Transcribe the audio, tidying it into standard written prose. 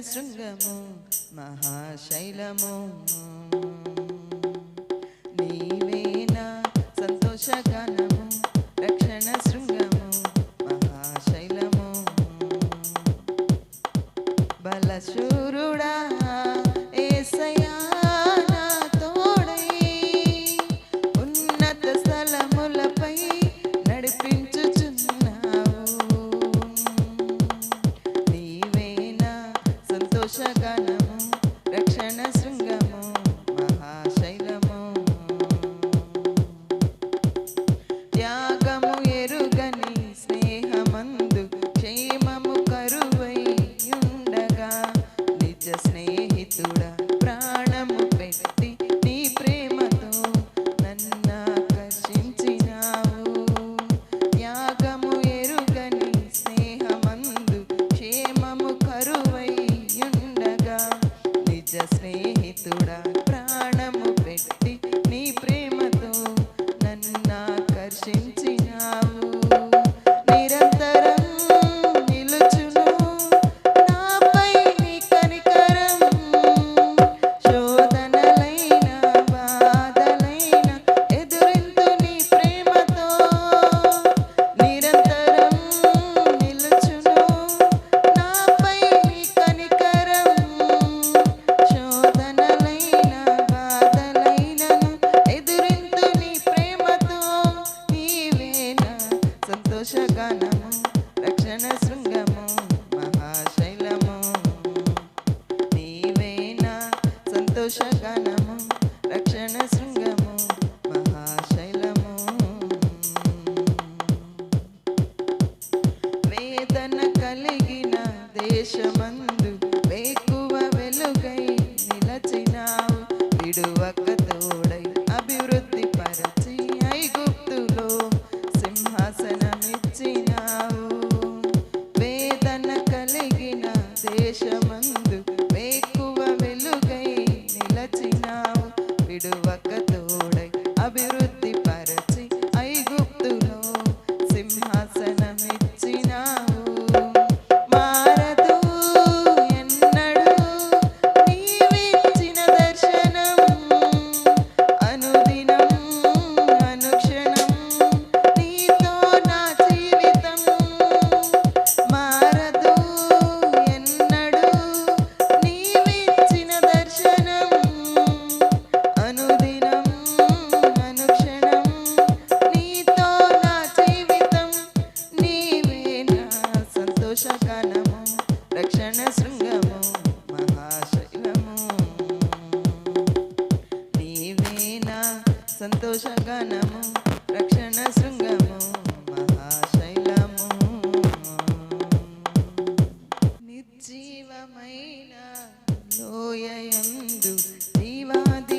శృంగము మహాశైలము నీవేనా సంతోషగానము రక్షణ శృంగము మహాశైలము బలశూరుడా యేసయ్యా నా తోడై ఉన్నత స్థలములపై నడిపించుచున్నావు నీవేనా సంతోషగానము రక్షణ శృంగము మహాశైలము త్యాగము ఎరుగని స్నేహమందు క్షేమము కరువై ఉండగా నిజ స్నేహితుడా ప్రాణము పెట్టి నీ ప్రేమతో నన్నాకర్షించినావు త్యాగము ఎరుగని స్నేహమందు క్షేమము కరువై ఉండగా నిజ స్నేహితుడా ప్రాణము పెట్టి నీ ప్రేమతో నన్నాకర్షించినావు నిరంతరం నిలుచును నాపై నీ కనికరం శోధనలైన బాధలైన ఎదురింతు నీ ప్రేమతో నిరంతరం నిలుచును నాపై నీ కనికరం శోధనలైన బాధలైనను ఎదురింతు నీ ప్రేమతో నీవేనా సంతోషగానము రక్షణ శృంగము మహాశైలము నీవేనా సంతోషగానము రక్షణ శృంగము మహాశైలము వేదన కలిగిన దేశమందు వేకువ వెలుగై నిలచినావు విడువక తోడై అభివృద్ధి పరచి ఐగుప్తులో సింహాసనమిచ్చినావు వేదన కలిగిన దేశమందు వేకువ వెలుగై నిలచినావు విడువక తోడై అభివృద్ధి పరచి ఐగుప్తులో సింహాసనమిచ్చినావు మారదు ఎన్నడూ నీవిచ్చిన దర్శనం అనుదినం అనుక్షణం నీతో నా జీవితం మారదు ఎన్నడూ నీవిచ్చిన దర్శనం అనుదినం అనుక్షణం నీతో నా జీవితం నీవేనా సంతోషగానము రక్షణ శృంగము మహాశైలము నీవేనా సంతోషగానము రక్షణ శృంగము మహాశైలము నిర్జీవమైన లోయయందు జీవాది